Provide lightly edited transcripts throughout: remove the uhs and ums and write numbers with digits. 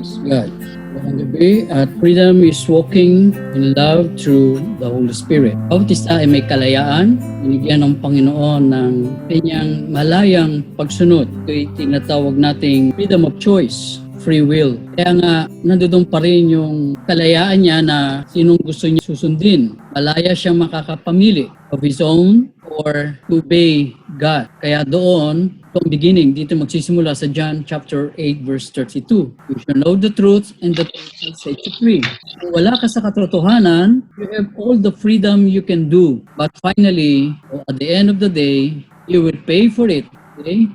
God. Magandang gabi at freedom is walking in love through the Holy Spirit. Bawat isa ay may kalayaan, binigyan ng Panginoon ng kanyang malayang pagsunod. Ito'y tinatawag nating freedom of choice, free will. Kaya nga, nandoon pa rin yung kalayaan niya na sinong gusto niya susundin. Malaya siyang makakapamili of his own or to obey God. Kaya doon, itong beginning, dito magsisimula sa John chapter 8 verse 32. You shall know the truth and the truth shall set you free. Kung wala ka sa katotohanan, you have all the freedom you can do. But finally, at the end of the day, you will pay for it. Okay?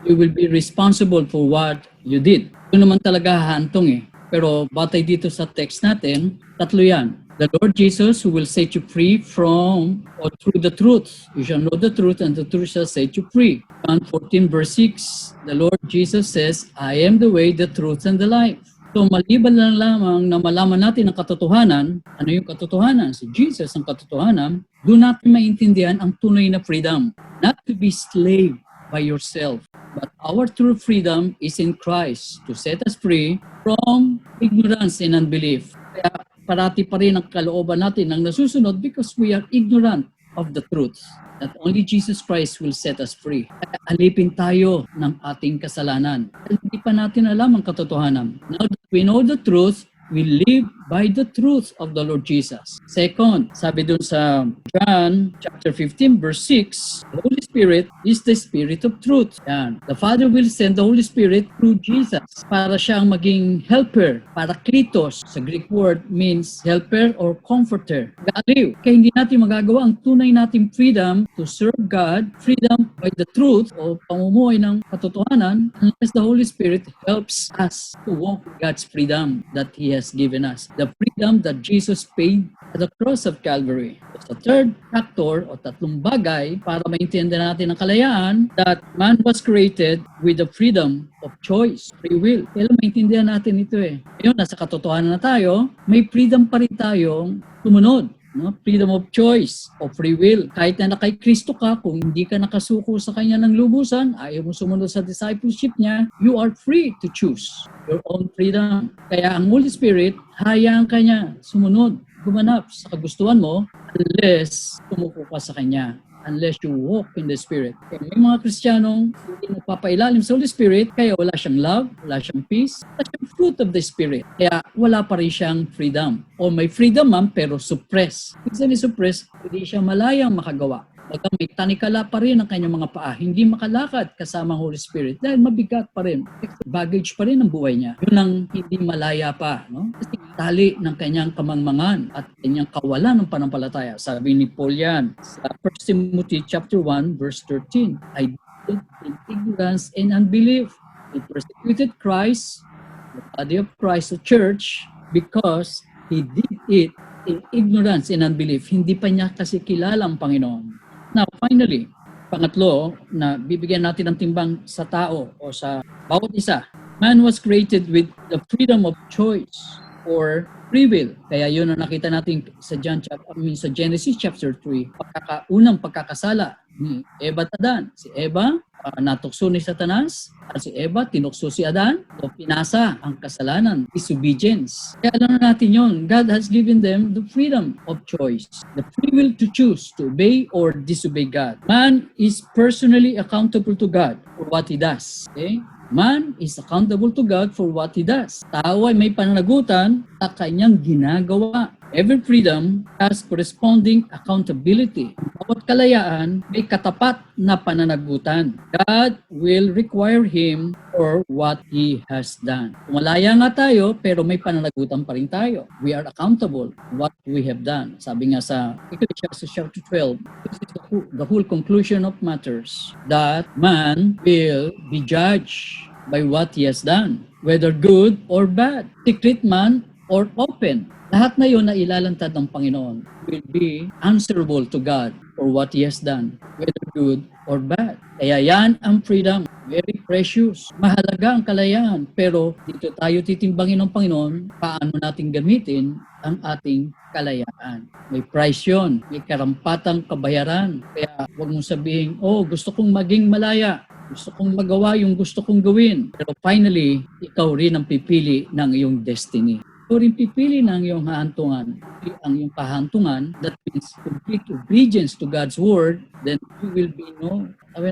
You will be responsible for what you did. Ito naman talaga hahantong eh. Pero batay dito sa text natin, tatlo yan. The Lord Jesus who will set you free from or through the truth. You shall know the truth and the truth shall set you free. John 14 verse 6, the Lord Jesus says, I am the way, the truth, and the life. So maliban lang lamang na malaman natin ang katotohanan, ano yung katotohanan? Si Jesus ang katotohanan, doon natin maintindihan ang tunay na freedom. Not to be slave by yourself. But our true freedom is in Christ to set us free from ignorance and unbelief. Kaya parati pa rin ang kalooban natin ang nasusunod because we are ignorant of the truth. That only Jesus Christ will set us free. Kaya alipin tayo ng ating kasalanan. Hindi pa natin alam ang katotohanan. Now that we know the truth, we live by the truth of the Lord Jesus. Second, sabi dun sa John chapter 15 verse 6, the Holy Spirit is the Spirit of truth. Yan. The Father will send the Holy Spirit through Jesus para siyang maging helper, parakletos. Sa Greek word means helper or comforter. Galiw. Kaya hindi natin magagawa ang tunay nating freedom to serve God, freedom by the truth o pamumuhay ng katotohanan unless the Holy Spirit helps us to walk God's freedom that He has given us. The freedom that Jesus paid at the cross of Calvary. Sa third factor o tatlong bagay para maintindihan natin ang kalayaan that man was created with the freedom of choice, free will. Kailan maintindihan natin ito eh. Ngayon, nasa katotohanan na tayo, may freedom pa rin tayong tumunod. No? Freedom of choice o free will. Kahit na kay Kristo ka, kung hindi ka nakasuko sa Kanya ng lubusan, ayaw mo sumunod sa discipleship niya, you are free to choose your own freedom. Kaya ang Holy Spirit, hayaan ka niya sumunod, gumanap sa kagustuhan mo unless tumuko ka sa Kanya. Unless you walk in the Spirit. Kaya may mga Kristiyanong hindi nagpapailalim sa Holy Spirit, kaya wala siyang love, wala siyang peace, wala siyang fruit of the Spirit. Kaya wala pa rin siyang freedom. O may freedom man, pero suppress. Kasi ni-suppress, hindi siya malayang makagawa. Baga may tanikala pa rin ang kanyang mga paa. Hindi makalakad kasama ang Holy Spirit dahil mabigat pa rin. Baggage pa rin ang buhay niya. Yun ang hindi malaya pa. No? Kasi tali ng kanyang kamangmangan at kanyang kawalan ng panampalataya. Sabi ni Paul yan sa 1 Timothy chapter 1 verse 13. I did in ignorance and unbelief. He persecuted Christ, the body of Christ, the church, because he did it in ignorance and unbelief. Hindi pa niya kasi kilala ang Panginoon. Now, finally, pangatlo na bibigyan natin ng timbang sa tao o sa bawat isa. Man was created with the freedom of choice or free will. Kaya yun ang nakita natin sa sa Genesis chapter 3, unang pagkakasala ni Eva at Adan. Si Eva, natukso ni Satanas, at si Eva, tinukso si Adan, o pinasa ang kasalanan, disobedience. Kaya alam na natin yun, God has given them the freedom of choice, the free will to choose to obey or disobey God. Man is personally accountable to God for what he does. Okay? Man is accountable to God for what he does. Tao ay may pananagutan sa kanyang ginagawa. Every freedom has corresponding accountability. Bawat kalayaan may katapat na pananagutan. God will require him for what he has done. Malaya nga tayo, pero may pananagutan pa rin tayo. We are accountable for what we have done. Sabi nga sa Ecclesiastes chapter 12, this is the whole conclusion of matters, that man will be judged by what he has done, whether good or bad, secret man or open. Lahat na yun na ilalantad ng Panginoon will be answerable to God for what He has done, whether good or bad. Kaya yan ang freedom. Very precious. Mahalaga ang kalayaan. Pero dito tayo titimbangin ng Panginoon paano natin gamitin ang ating kalayaan. May price yun. May karampatang kabayaran. Kaya huwag mong sabihin, oh, gusto kong maging malaya. Gusto kong magawa yung gusto kong gawin. Pero finally, ikaw rin ang pipili ng iyong destiny. Ikaw rin pipili ng iyong hahantungan. Ang iyong kahantungan, that means complete obedience to God's word, then you will be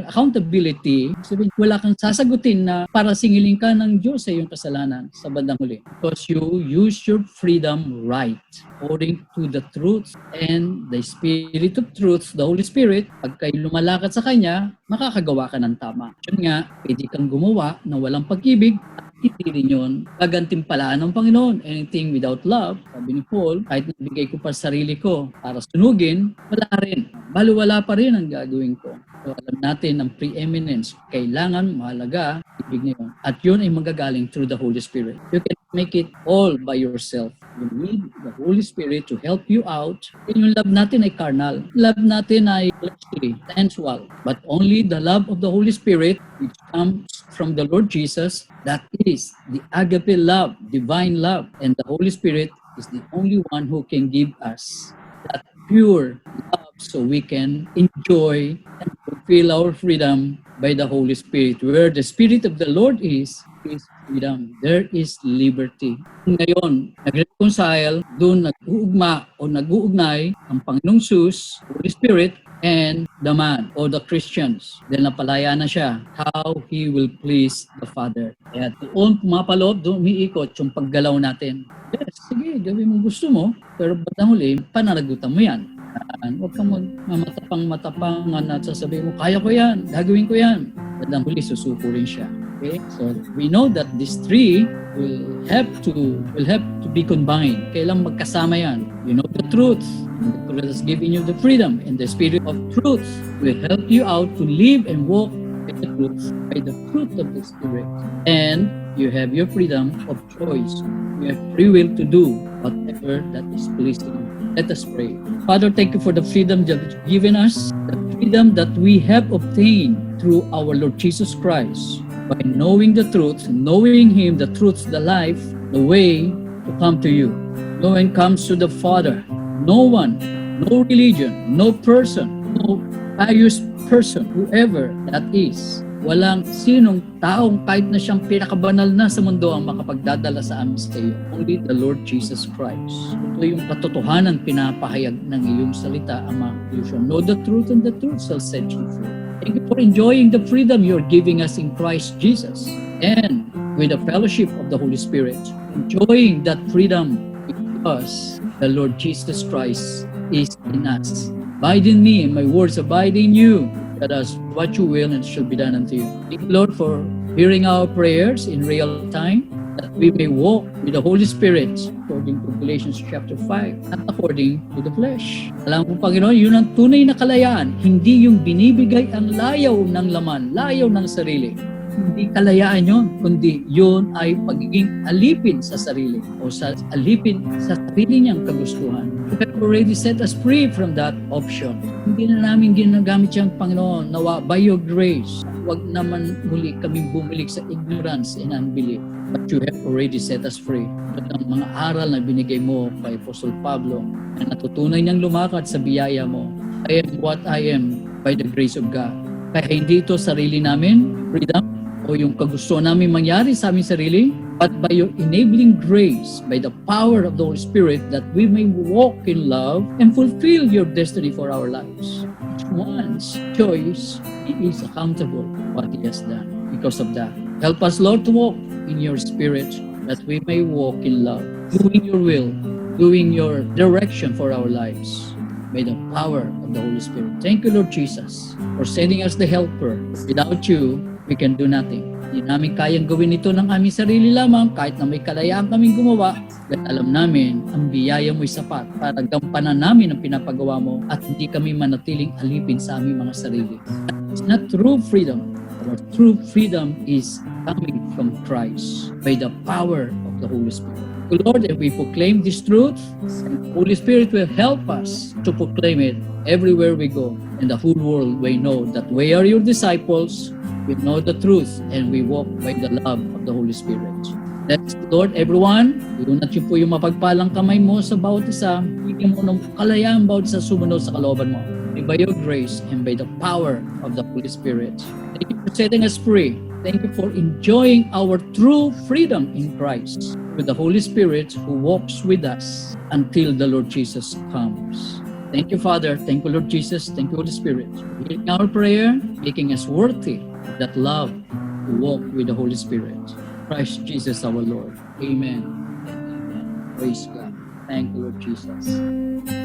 accountability. Sabihin, wala kang sasagutin na para singilin ka ng Diyos sa iyong kasalanan sa bandang huli. Because you use your freedom right, according to the truth and the Spirit of truth, the Holy Spirit. Pag kayo lumalakad sa Kanya, makakagawa ka ng tama. Yun nga, pwede kang gumawa na walang pag-ibig, hindi rin yun gagantimpalaan ng Panginoon. Anything without love, sabi ni Paul, kahit nabigay ko pa sarili ko para sunugin, wala rin. Wala pa rin ang gagawin ko. So, alam natin ang preeminence. Kailangan, mahalaga, ibig niyo. At yun ay magagaling through the Holy Spirit. You can make it all by yourself. You need the Holy Spirit to help you out. Yung love natin ay carnal. Love natin ay fleshly, sensual. But only the love of the Holy Spirit, which comes from the Lord Jesus, that is the agape love, divine love. And the Holy Spirit is the only one who can give us that pure love so we can enjoy and fulfill our freedom by the Holy Spirit. Where the Spirit of the Lord is freedom. There is liberty. Ngayon, nag-reconcile, doon nag-uugma o nag-uugnay ang Panginoong Sus, Holy Spirit, and the man or the Christians. Then napalaya na siya how he will please the Father. Kaya doon pumapaloob, doon umiikot yung paggalaw natin. Yes, sige, gawin mo gusto mo, pero batang huli, pananagutan mo yan. Huwag kang matapang at sasabihin mo, kaya ko yan, gagawin ko yan. Batang huli, susuko rin siya. Okay? So we know that these three will have to be combined. Kailang magkasama yan. You know the truth. And the truth has given you the freedom. And the Spirit of truth will help you out to live and walk by the truth of the Spirit. And you have your freedom of choice. You have free will to do whatever that is pleasing. Let us pray. Father, thank you for the freedom that you've given us, the freedom that we have obtained through our Lord Jesus Christ. By knowing the truth, knowing Him, the truth, the life, the way to come to you. No one comes to the Father. No one, no religion, no person, no pious person, whoever that is. Walang sinong taong kahit na siyang pinakabanal na sa mundo ang makapagdadala sa amin sa iyo. Only the Lord Jesus Christ. Ito yung katotohanan pinapahayag ng iyong salita, Ama. You shall know the truth and the truth shall set you free. Thank you for enjoying the freedom you're giving us in Christ Jesus and with the fellowship of the Holy Spirit. Enjoying that freedom because the Lord Jesus Christ is in us. Abide in me and my words abide in you. That us what you will and it shall be done unto you. Thank you, Lord, for hearing our prayers in real time, that we may walk with the Holy Spirit according to Galatians chapter 5, not according to the flesh. Alam mo, Panginoon, yun ang tunay na kalayaan, hindi yung binibigay ang layaw ng laman, layaw ng sarili. Hindi kalayaan yun, kundi yun ay pagiging alipin sa sarili o sa alipin sa sarili niyang kagustuhan. You have already set us free from that option. Hindi na namin ginagamit siyang Panginoon, nawa by your grace. Huwag naman muli kaming bumalik sa ignorance and unbelief. But you have already set us free. At ang mga aral na binigay mo kay Apostle Pablo na natutunay niyang lumakad sa biyaya mo. I am what I am by the grace of God. Kaya hindi ito sarili namin, freedom, o yung kagustuhan namin mangyari sa aming sarili, but by your enabling grace, by the power of the Holy Spirit, that we may walk in love and fulfill your destiny for our lives. Each one's choice, he is accountable for what he has done. Because of that, help us, Lord, to walk in your Spirit, that we may walk in love, doing your will, doing your direction for our lives, by the power of the Holy Spirit. Thank you, Lord Jesus, for sending us the Helper. Without you, we can do nothing. Hindi namin kayang gawin ito ng aming sarili lamang kahit na may kalayaan kaming gumawa. Dahil alam namin, ang biyaya mo'y sapat para gampanan namin ang pinapagawa mo at hindi kami manatiling alipin sa aming mga sarili. It's not true freedom. Our true freedom is coming from Christ by the power of the Holy Spirit. Lord, if we proclaim this truth, the Holy Spirit will help us to proclaim it everywhere we go. And the whole world will know that we are your disciples, we know the truth, and we walk by the love of the Holy Spirit. Let's, Lord, everyone, iunat niyo po yung mapagpalang kamay mo sa bawat isa. Bigyan mo ng kalayaan bawat isa sumunod sa kalooban mo. by your grace and by the power of the Holy Spirit. Thank you for setting us free. Thank you for enjoying our true freedom in Christ with the Holy Spirit who walks with us until the Lord Jesus comes. Thank you, Father. Thank you, Lord Jesus. Thank you, Holy Spirit, for hearing our prayer, making us worthy of that love to walk with the Holy Spirit. Christ Jesus our Lord. Amen. Amen. Praise God. Thank you, Lord Jesus.